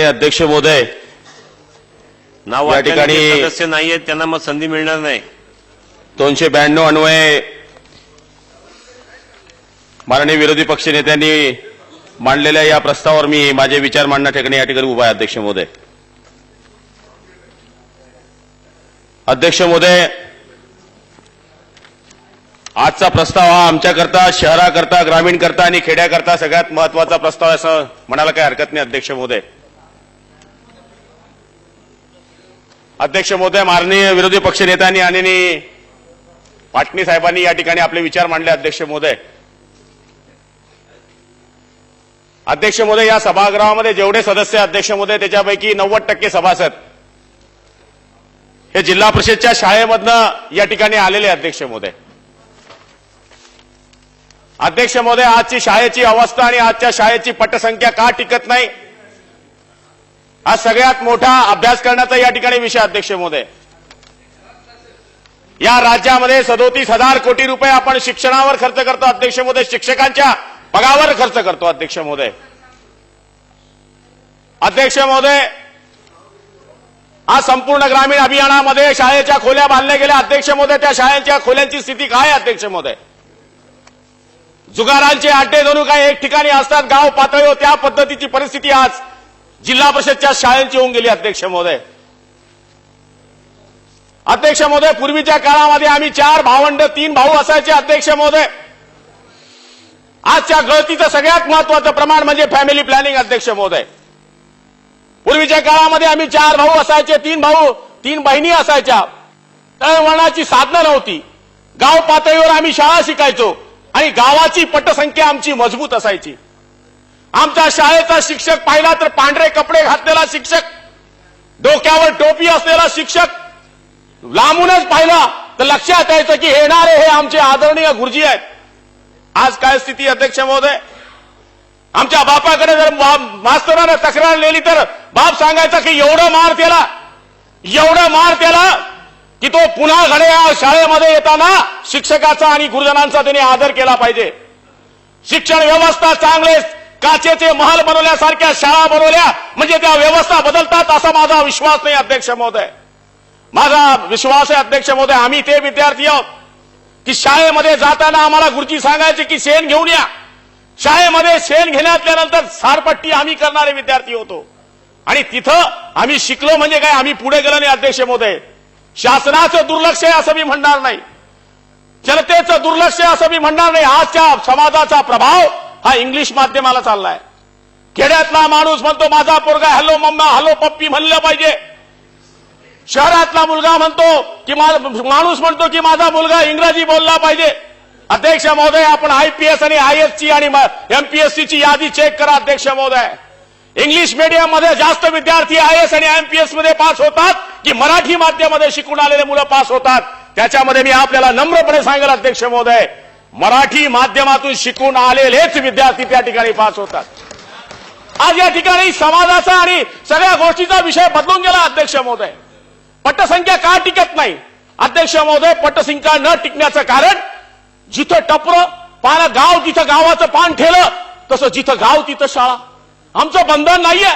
अध्यक्ष महोदय, या ठिकाणी सदस्य नाहीये त्यांना मग संधी मिळणार नाही. 292 अन्वये माननीय विरोधी पक्षनेत्यांनी मांडलेल्या या प्रस्तावावर मी माझे विचार मांडण्या ठिकाणी या ठिकाणी उभा आहे. अध्यक्ष महोदय, अध्यक्ष महोदय, आजचा प्रस्ताव हा आमच्याकरता, शहराकरता, ग्रामीणकरता आणि खेड्याकरता सगळ्यात महत्वाचा प्रस्ताव आहे असं म्हणायला काही हरकत नाही. अध्यक्ष महोदय, अध्यक्ष महोदय, माननीय विरोधी पक्षनेत्यांनी आणि पाटणी साहेबांनी या ठिकाणी आपले विचार मांडले. अध्यक्ष महोदय, अध्यक्ष महोदय, या सभागृहामध्ये जेवढे सदस्य अध्यक्ष महोदय त्याच्यापैकी 90% सभासद हे जिल्हा परिषदच्या शाळेमधनं या ठिकाणी आलेले. अध्यक्ष महोदय, अध्यक्ष महोदय, आजची शाळेची अवस्था आणि आजच्या शाळेची पटसंख्या का टिकत नाही हा सगळ्यात मोठा अभ्यास करण्याचा या ठिकाणी विषय. अध्यक्ष महोदय, या राज्यामध्ये 37,000 कोटी रुपये आपण शिक्षणावर खर्च करतो. अध्यक्ष महोदय, शिक्षकांच्या पगारावर खर्च करतो. अध्यक्ष महोदय, अध्यक्ष महोदय, आज संपूर्ण ग्रामीण अभियानामध्ये शाळेच्या खोल्या बांधल्या गेल्या. अध्यक्ष महोदय, त्या शाळेच्या खोल्यांची स्थिती काय आहे? अध्यक्ष महोदय, जुगारांचे अड्डे जणू काय एक ठिकाणी असतात गाव पातळीवर, त्या पद्धतीची परिस्थिती आज जिल्हा परिषदच्या शाळांची होऊन गेली. अध्यक्ष महोदय, अध्यक्ष महोदय, पूर्वीच्या काळामध्ये आम्ही 4 भावंड 3 भाऊ असायचे. अध्यक्ष महोदय, आजच्या गळतीचं सगळ्यात महत्वाचं प्रमाण म्हणजे फॅमिली प्लॅनिंग. अध्यक्ष महोदय, पूर्वीच्या काळामध्ये आम्ही 4 भाऊ असायचे, 3 भाऊ 3 बहिणी असायच्या. तळवळणाची साधनं नव्हती. गाव पातळीवर आम्ही शाळा शिकायचो आणि गावाची पटसंख्या आमची मजबूत असायची. आमच्या शाळेचा शिक्षक पाहिला तर पांढरे कपडे घातलेला शिक्षक, डोक्यावर टोपी असलेला शिक्षक, लांबूनच पाहिला तर लक्षात यायचं की येणारे हे आमचे आदरणीय गुरुजी आहेत. आज काय स्थिती? अध्यक्ष महोदय, आमच्या बापाकडे जर मास्तरानं तक्रार नेली तर बाप सांगायचा की एवढं मार त्याला की तो पुन्हा घडे या शाळेमध्ये येताना शिक्षकाचा आणि गुरुजनांचा त्याने आदर केला पाहिजे. शिक्षण व्यवस्था चांगले काचेचे महल बनवल्यासारख्या शाळा बनवल्या म्हणजे त्या व्यवस्था बदलतात असा माझा विश्वास नाही. अध्यक्ष महोदय, माझा विश्वास आहे. अध्यक्ष महोदय, आम्ही ते विद्यार्थी आहोत की शाळेमध्ये जाताना आम्हाला गुरुजी सांगायचे की शेण घेऊन या. शाळेमध्ये शेण घेण्यानंतर सारपट्टी आम्ही करणारे विद्यार्थी होतो आणि तिथं आम्ही शिकलो म्हणजे काय, आम्ही पुढे गेलो नाही. अध्यक्ष महोदय, शासनाचं दुर्लक्ष आहे असं मी म्हणणार नाही, जनतेचं दुर्लक्ष आहे असं मी म्हणणार नाही. आजच्या समाजाचा प्रभाव हा इंग्लिश माध्यमाला चाललाय. खेड्यातला माणूस म्हणतो माझा पोरगा हॅलो मम्मा हॅलो पप्पी म्हणलं पाहिजे. शहरातला मुलगा म्हणतो की माणूस म्हणतो की माझा मुलगा इंग्रजी बोलला पाहिजे. अध्यक्ष महोदय, आपण आयपीएस आणि आयएसची आणि एमपीएससीची यादी चेक करा. अध्यक्ष महोदय, इंग्लिश मीडियम मध्ये जास्त विद्यार्थी आयएस आणि एमपीएस मध्ये पास होतात की मराठी माध्यमामध्ये शिकून आलेले मुलं पास होतात? त्याच्यामध्ये मी आपल्याला नम्रपणे सांगेल अध्यक्ष महोदय, मराठी माध्यमातून शिकून आलेलेच विद्यार्थी त्या ठिकाणी पास होतात. आज या ठिकाणी समाजाचा आणि सगळ्या गोष्टीचा विषय बदलून गेला. अध्यक्ष महोदय, पटसंख्या का टिकत नाही? अध्यक्ष महोदय, पटसंख्या न टिकण्याचं कारण जिथं टपरं पान गाव तिथं गावाचं पान ठेलं तसं जिथं गाव तिथं शाळा. आमचं बंधन नाहीये.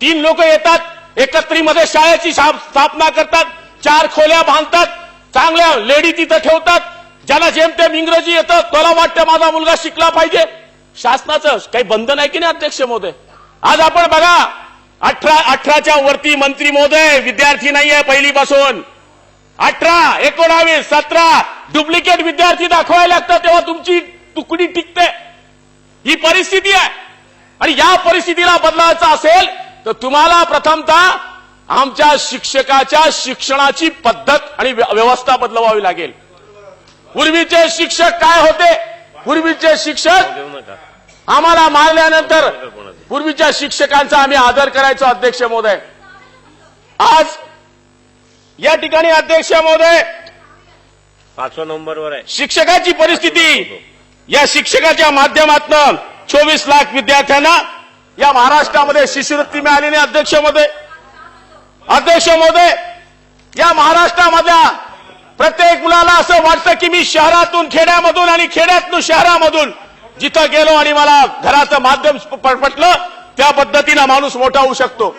3 लोक येतात एकत्रीमध्ये शाळेची स्थापना करतात, 4 खोल्या बांधतात, चांगल्या लेडी तिथं ठेवतात. ज्यांना जेमतेम इंग्रजी येतं त्याला वाटतं माझा मुलगा शिकला पाहिजे. शासनाचं काही बंधन आहे की नाही? अध्यक्ष महोदय, आज आपण बघा 18च्या वरती मंत्री महोदय विद्यार्थी नाहीये पहिलीपासून. 18, 19, 17 डुप्लिकेट विद्यार्थी दाखवायला लागतात तेव्हा तुमची तुकडी टिकते. ही परिस्थिती आहे आणि या परिस्थितीला बदलायचं असेल तर तुम्हाला प्रथमतः आमच्या शिक्षकाच्या शिक्षणाची पद्धत आणि व्यवस्था बदलवावी लागेल. पूर्वीचे शिक्षक काय होते? पूर्वीचे शिक्षक आम्हाला मारल्यानंतर पूर्वीच्या शिक्षकांचा आम्ही आदर करायचो. अध्यक्ष महोदय, आज या ठिकाणी अध्यक्ष महोदय 5व्या नंबरवर आहे शिक्षकाची परिस्थिती. या शिक्षकाच्या माध्यमातून 24 लाख विद्यार्थ्यांना या महाराष्ट्रामध्ये शिष्यवृत्ती मिळाली नाही. अध्यक्ष महोदय, या महाराष्ट्रामधल्या प्रत्येक मुलाला असं वाटतं की मी शहरातून खेड्यामधून आणि खेड्यातून शहरामधून जिथं गेलो आणि मला घराचं माध्यम पटलं त्या पद्धतीनं माणूस मोठा होऊ शकतो.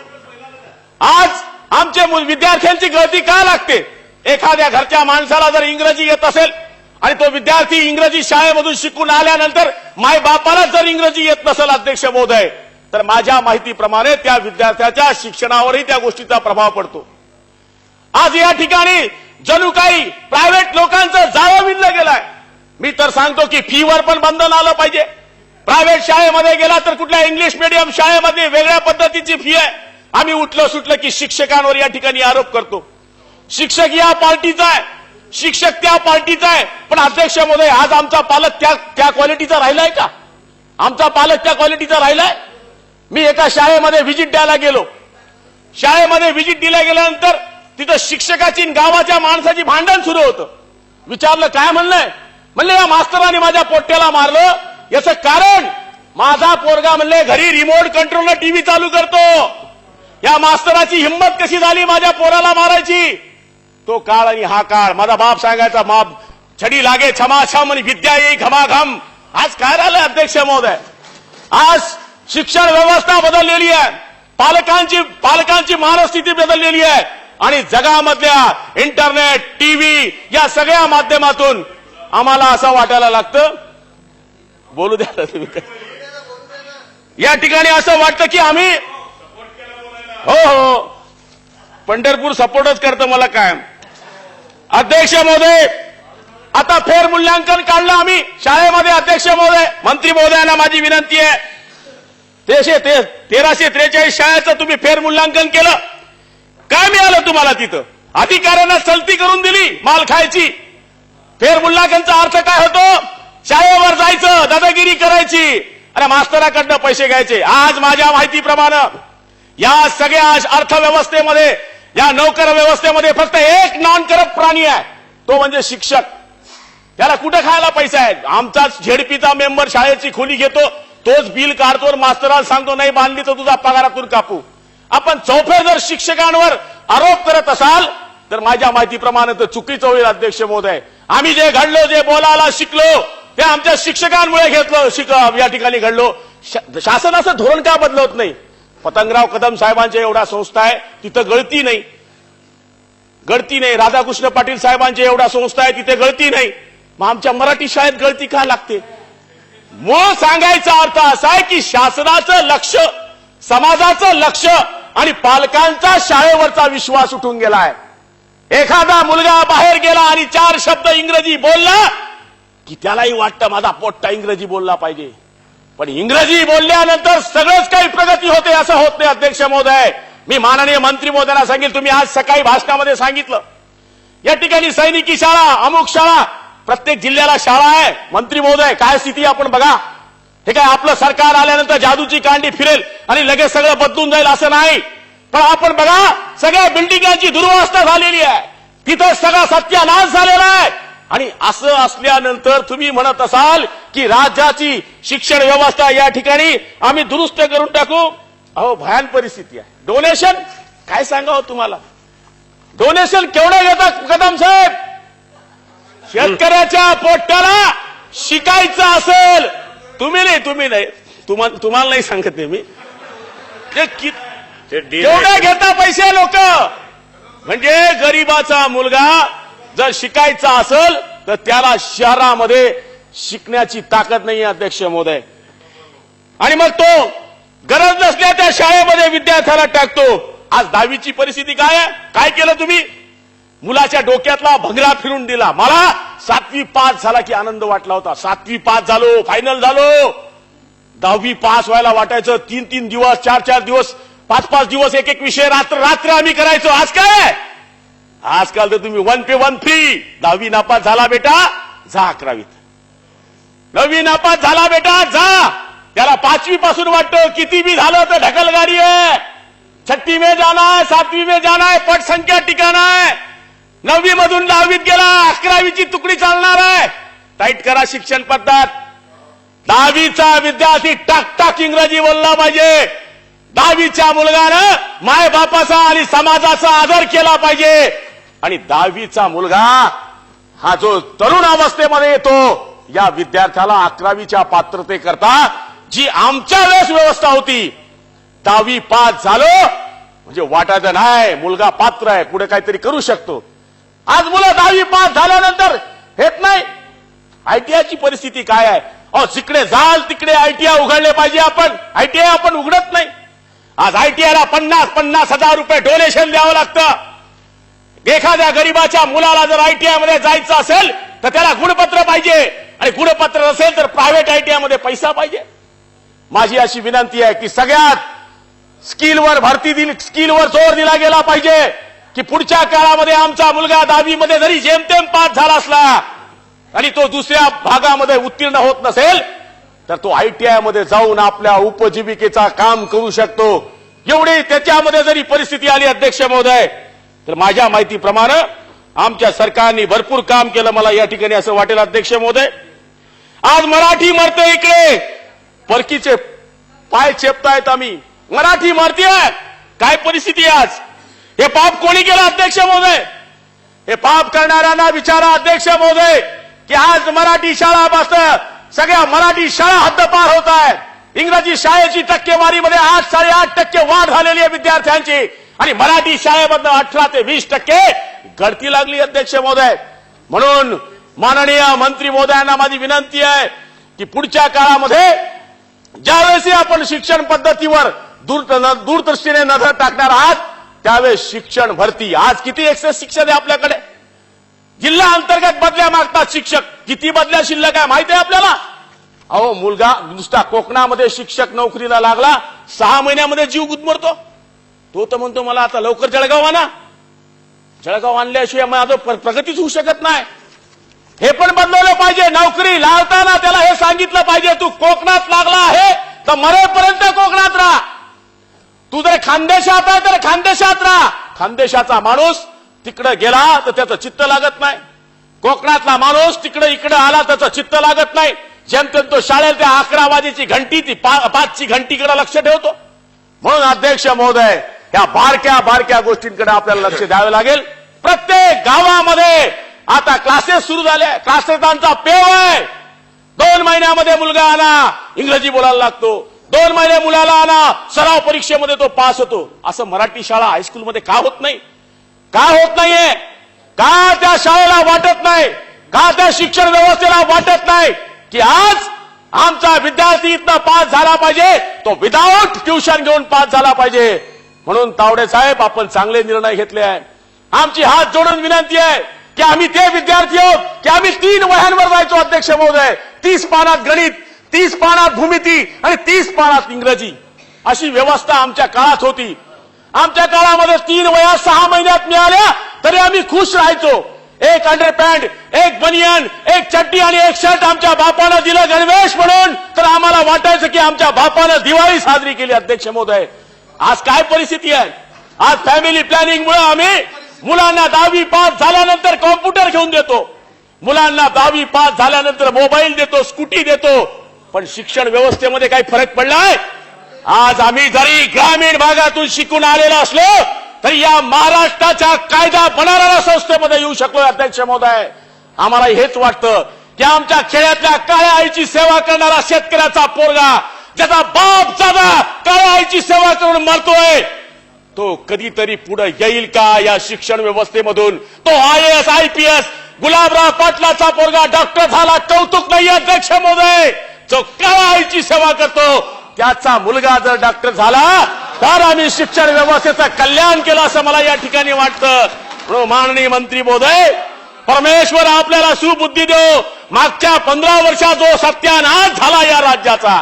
आज आमच्या विद्यार्थ्यांची गळती का लागते? एखाद्या घरच्या माणसाला जर इंग्रजी येत असेल आणि तो विद्यार्थी इंग्रजी शाळेमधून शिकून आल्यानंतर मायबापाला जर इंग्रजी येत नसेल अध्यक्ष महोदय, तर माझ्या माहितीप्रमाणे त्या विद्यार्थ्याच्या शिक्षणावरही त्या गोष्टीचा प्रभाव पडतो. आज या ठिकाणी जणू काही प्रायव्हेट लोकांचं जाळं विणलं गेलंय. मी तर सांगतो की फीवर पण बंधन आलं पाहिजे. प्रायव्हेट शाळेमध्ये गेला तर कुठल्या इंग्लिश मीडियम शाळेमध्ये वेगळ्या पद्धतीची फी आहे. आम्ही उठलं सुटलं की शिक्षकांवर या ठिकाणी आरोप करतो. शिक्षक या पार्टीचा आहे, शिक्षक त्या पार्टीचा आहे. पण अध्यक्ष महोदय, आज आमचा पालक त्या क्वालिटीचा राहिलाय का? आमचा पालक त्या क्वालिटीचा राहिलाय? मी एका शाळेमध्ये व्हिजिट द्यायला गेलो. शाळेमध्ये व्हिजिट दिल्या गेल्यानंतर तिथं शिक्षकाची गावाच्या माणसाची भांडण सुरू होतं. विचारलं काय म्हणलंय? म्हणले या मास्तराने माझ्या पोट्याला मारलं. याचं कारण माझा पोरगा म्हणले घरी रिमोट कंट्रोलनं टीव्ही चालू करतो. या मास्तराची हिंमत कशी झाली माझ्या पोराला मारायची? तो काळ आणि हा काळ. माझा बाप सांगायचा, माप छडी लागे छमाछम आणि विद्या येई घमाघम. आज काय झालं अध्यक्ष महोदय? आज शिक्षण व्यवस्था बदललेली आहे. पालकांची मानस्थिती बदललेली आहे आणि जगामधल्या इंटरनेट, टीव्ही या सगळ्या माध्यमातून आम्हाला असं वाटायला लागतं. बोलू द्या तुम्ही. या ठिकाणी असं वाटतं की आम्ही हो पंढरपूर सपोर्टच करतं. मला काय अध्यक्ष महोदय, आता फेर मूल्यांकन काढलं आम्ही शाळेमध्ये. अध्यक्ष महोदय, मंत्री महोदयांना माझी विनंती आहे, 1343 शाळेचं तुम्ही फेर मूल्यांकन केलं. काय मिळालं तुम्हाला? तिथं अधिकाऱ्यांना चलती करून दिली माल खायची. फेर मूल्यांकनचा अर्थ काय होतो? शाळेवर जायचं, दादागिरी करायची आणि मास्तराकडनं पैसे घ्यायचे. आज माझ्या माहितीप्रमाणे या सगळ्या अर्थव्यवस्थेमध्ये, या नोकर व्यवस्थेमध्ये फक्त एक नॉन करप्ट प्राणी आहे, तो म्हणजे शिक्षक. त्याला कुठं खायला पैसा आहे? आमचाच झेडपीचा मेंबर शाळेची खोली घेतो, तोच बिल काढतो, मास्तराला सांगतो नाही बांधली तर तुझा पगारातून कापू. आपण चौफेर जर शिक्षकांवर आरोप करत असाल तर माझ्या माहितीप्रमाणे तर चुकीचं होईल अध्यक्ष महोदय. आम्ही जे घडलो, जे बोलायला शिकलो ते आमच्या शिक्षकांमुळे घेतलं, या ठिकाणी घडलो. शासनाचं धोरण का बदलत नाही? पतंगराव कदम साहेबांच्या एवढा संस्था आहे, तिथं गळती नाही. राधाकृष्ण पाटील साहेबांच्या एवढा संस्था आहे, तिथे गळती नाही. मग आमच्या मराठी शाळेत गळती का लागते? मूळ सांगायचा अर्थ असा आहे की शासनाचं लक्ष, समाजाचं लक्ष आणि पालकांचा शाळेवरचा विश्वास उठून गेलाय. एखादा मुलगा बाहेर गेला आणि 4 शब्द इंग्रजी बोलला की त्यालाही वाटतं माझा पोट्टा इंग्रजी बोलला पाहिजे. पण इंग्रजी बोलल्यानंतर सगळंच काही प्रगती होते असं होत नाही अध्यक्ष महोदय. मी माननीय मंत्री महोदयांना सांगेल, तुम्ही आज सकाळी भाषणामध्ये सांगितलं या ठिकाणी सैनिकी शाळा, अमुक शाळा, प्रत्येक जिल्ह्याला शाळा आहे. मंत्री महोदय, काय स्थिती आपण बघा. हे काय आपलं सरकार आल्यानंतर जादूची कांडी फिरेल आणि लगेच सगळं बदलून जाईल असं नाही. पण आपण बघा, सगळ्या बिल्डिंगांची दुरवस्था झालेली आहे, तिथं सगळा सत्यानाश झालेला आहे. आणि असं असल्यानंतर तुम्ही म्हणत असाल की राज्याची शिक्षण व्यवस्था या ठिकाणी आम्ही दुरुस्त करून टाकू. अहो, भयान परिस्थिती आहे. डोनेशन काय सांगावं तुम्हाला? डोनेशन केवढं घेतात कदम साहेब? शेतकऱ्याच्या पोट्याला शिकायचं असेल, तुम्ही नाही तुम्हाला नाही सांगत मी, केवढे घेता पैसे लोक. म्हणजे गरीबाचा मुलगा जर शिकायचा असेल तर त्याला शहरामध्ये शिकण्याची ताकद नाही अध्यक्ष महोदय. आणि मग तो गरज नसल्या त्या शाळेमध्ये विद्यार्थ्याला टाकतो. आज 10वीची परिस्थिती काय आहे? काय केलं तुम्ही? मुलाच्या डोक्यातला भंगरा फिरून दिला. मला 7वी पास झाला की आनंद वाटला होता. 7वी पास झालो, फायनल झालो. 10वी पास व्हायला वाटायचं 3-3 दिवस, 4-4 दिवस, 5-5 दिवस एक विषय रात्र आम्ही करायचो. आज काय? आजकाल तर तुम्ही 1 पे 1 फ्री. 10वी नापास झाला बेटा, जा 11वीत. 9वी नापास झाला बेटा, जा. त्याला 5वी पासून वाटतं किती बी झालं तर ढकलगाडी आहे. 6ठी में जाना है, 7वी में जाना है, पट संख्या ठिकाणा है. 9वी मधून 10वीत गेला, 11वीची तुकडी चालणार आहे. टाईट करा शिक्षण पद्धत. 10वीचा विद्यार्थी टाक इंग्रजी बोलला पाहिजे. 10वीच्या मुलगानं माय बापाचा आणि समाजाचा आदर केला पाहिजे. आणि 10वीचा मुलगा हा जो तरुण अवस्थेमध्ये येतो, या विद्यार्थ्याला 11वीच्या पात्रतेकरता जी आमच्या वेळेस व्यवस्था होती 10वी पास झालो म्हणजे वाटायचं नाही मुलगा पात्र आहे, पुढे काहीतरी करू शकतो. आज मुलं 10वी पास झाल्यानंतर हेच नाही. आयटीआयची परिस्थिती काय आहे? अहो, जिकडे जाल तिकडे आयटीआय उघडले पाहिजे. आपण आयटीआय आपण उघडत नाही. आज आयटीआयला 50,000 रुपये डोनेशन द्यावं लागतं. एखाद्या गरीबाच्या मुलाला जर आयटीआय मध्ये जायचं असेल तर त्याला गुणपत्र पाहिजे, आणि गुणपत्र नसेल तर प्रायव्हेट आयटीआय मध्ये पैसा पाहिजे. माझी अशी विनंती आहे की सगळ्यात स्किलवर भरती दिली, स्किलवर जोर दिला गेला पाहिजे की पुढच्या काळामध्ये आमचा मुलगा 10वी मध्ये जरी जेमतेम पास झाला असला आणि तो दुसऱ्या भागामध्ये उत्तीर्ण होत नसेल तर तो आयटीआय मध्ये जाऊन आपल्या उपजीविकेचा काम करू शकतो. एवढी त्याच्यामध्ये जरी परिस्थिती आली अध्यक्ष महोदय तर माझ्या माहितीप्रमाणे आमच्या सरकारने भरपूर काम केलं. मला या ठिकाणी असं वाटेल अध्यक्ष महोदय, आज मराठी मरते इकडे परकीचे पाय चेपतायत. आम्ही मराठी मारतीये. काय परिस्थिती आहे आज? हे पाप कोणी केलं अध्यक्ष महोदय? हे पाप करणाऱ्यांना विचारा अध्यक्ष महोदय की आज मराठी शाळा बसतं, सगळ्या मराठी शाळा हद्दपार होत आहेत. इंग्रजी शाळेची टक्केवारीमध्ये 8-8.5% वाढ झालेली आहे विद्यार्थ्यांची, आणि मराठी शाळेमधनं 18 ते 20% गळती लागली अध्यक्ष महोदय. म्हणून माननीय मंत्री महोदयांना माझी विनंती आहे की पुढच्या काळामध्ये ज्यावेळेस आपण शिक्षण पद्धतीवर दूरदृष्टीने नजर टाकणार आहात त्यावेळेस शिक्षण भरती, आज किती एक्सेस शिक्षण आहे आपल्याकडे? जिल्हा अंतर्गत बदल्या मागतात शिक्षक. किती बदल्या शिल्लक आहे माहिती आहे आपल्याला? अहो, मुलगा नुसता कोकणामध्ये शिक्षक नोकरीला लागला 6 महिन्यामध्ये जीव गुदमरतो. तो तर म्हणतो मला आता लवकर जळगाव आणा. जळगाव आणल्याशिवाय माझं प्रगतीच होऊ शकत नाही. हे पण बदलवलं पाहिजे. नोकरी लावताना त्याला हे सांगितलं पाहिजे तू कोकणात लागला आहे तर मरेपर्यंत कोकणात राहा. तू जर खानदेशात आहे तर खानदेशात राहा. खानदेशाचा माणूस तिकडे गेला तर त्याचं चित्त लागत नाही. कोकणातला माणूस इकडे आला त्याचं चित्त लागत नाही. जेमतेम तो शाळेत त्या 11 वाजेची घंटी ती 5ची घंटीकडे लक्ष ठेवतो. म्हणून अध्यक्ष महोदय या बारक्या गोष्टींकडे आपल्याला लक्ष द्यावे लागेल. प्रत्येक गावामध्ये आता क्लासेस सुरू झाले. क्लासेसांचा पेव आहे. 2 महिन्यामध्ये मुलगा आणा इंग्रजी बोलायला लागतो. 2 महिने मुलाला आणा सराव परीक्षेमध्ये तो पास होतो. असं मराठी शाळा हायस्कूलमध्ये का होत नाही? का होत नाहीये? का त्या शाळेला वाटत नाही? का त्या शिक्षण व्यवस्थेला वाटत नाही की आज आमचा विद्यार्थी इथनं पास झाला पाहिजे, तो विदाऊट ट्युशन घेऊन पास झाला पाहिजे. म्हणून तावडे साहेब आपण चांगले निर्णय घेतले आहेत. आमची हात जोडून विनंती आहे की आम्ही ते विद्यार्थी आहोत की आम्ही 3 वह्यांवर जायचो अध्यक्ष महोदय. 30 पानात गणित, 30 पानात भूमिती आणि 30 पानात इंग्रजी, अशी व्यवस्था आमच्या काळात होती. आमच्या काळामध्ये 3 वह्या 6 महिन्यात मिळाल्या तरी आम्ही खुश राहायचो. एक अंडरपॅन्ट, एक बनियन, एक चड्डी आणि एक शर्ट आमच्या बापानं दिलं गणवेश म्हणून, तर आम्हाला वाटायचं की आमच्या बापानं दिवाळी साजरी केली अध्यक्ष महोदय. आज काय परिस्थिती आहे? आज फॅमिली प्लॅनिंगमुळे आम्ही मुलांना 10वी पास झाल्यानंतर कॉम्प्युटर घेऊन देतो, मुलांना 10वी पास झाल्यानंतर मोबाईल देतो, स्कूटी देतो. पण शिक्षण व्यवस्थेमध्ये काही फरक पडलाय? आज आम्ही जरी ग्रामीण भागातून शिकून आलेलो असलो तरी या महाराष्ट्राच्या कायदा बनवणाऱ्या संस्थेमध्ये येऊ शकलो अध्यक्ष महोदय. आम्हाला हेच वाटतं की आमच्या खेड्यातल्या काळ्या आईची सेवा करणारा शेतकऱ्याचा पोरगा, ज्याचा बाप दादा काळ्या आईची सेवा करून मरतोय, तो कधीतरी पुढे येईल का या शिक्षण व्यवस्थेमधून? तो IAS IPS गुलाबराव पाटलाचा पोरगा डॉक्टर झाला, कौतुक नाही अध्यक्ष महोदय. जो काळ्या आईची सेवा करतो त्याचा मुलगा जर डॉक्टर झाला तर आम्ही शिक्षण व्यवस्थेचं कल्याण केलं असं मला या ठिकाणी वाटतं. माननीय मंत्री महोदय, परमेश्वर आपल्याला सुबुद्धी देव. मागच्या 15 वर्षात जो सत्यानाश झाला या राज्याचा,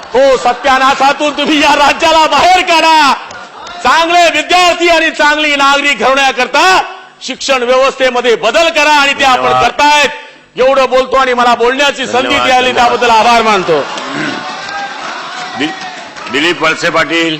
तो सत्यानाशातून तुम्ही या राज्याला बाहेर काढा. चांगले विद्यार्थी आणि चांगली नागरिक घडवण्याकरता शिक्षण व्यवस्थेमध्ये बदल करा, आणि ते आपण करतायत. एवढं बोलतो आणि मला बोलण्याची संधी द्यायला त्याबद्दल आभार मानतो. दिलीप वळसे पाटील.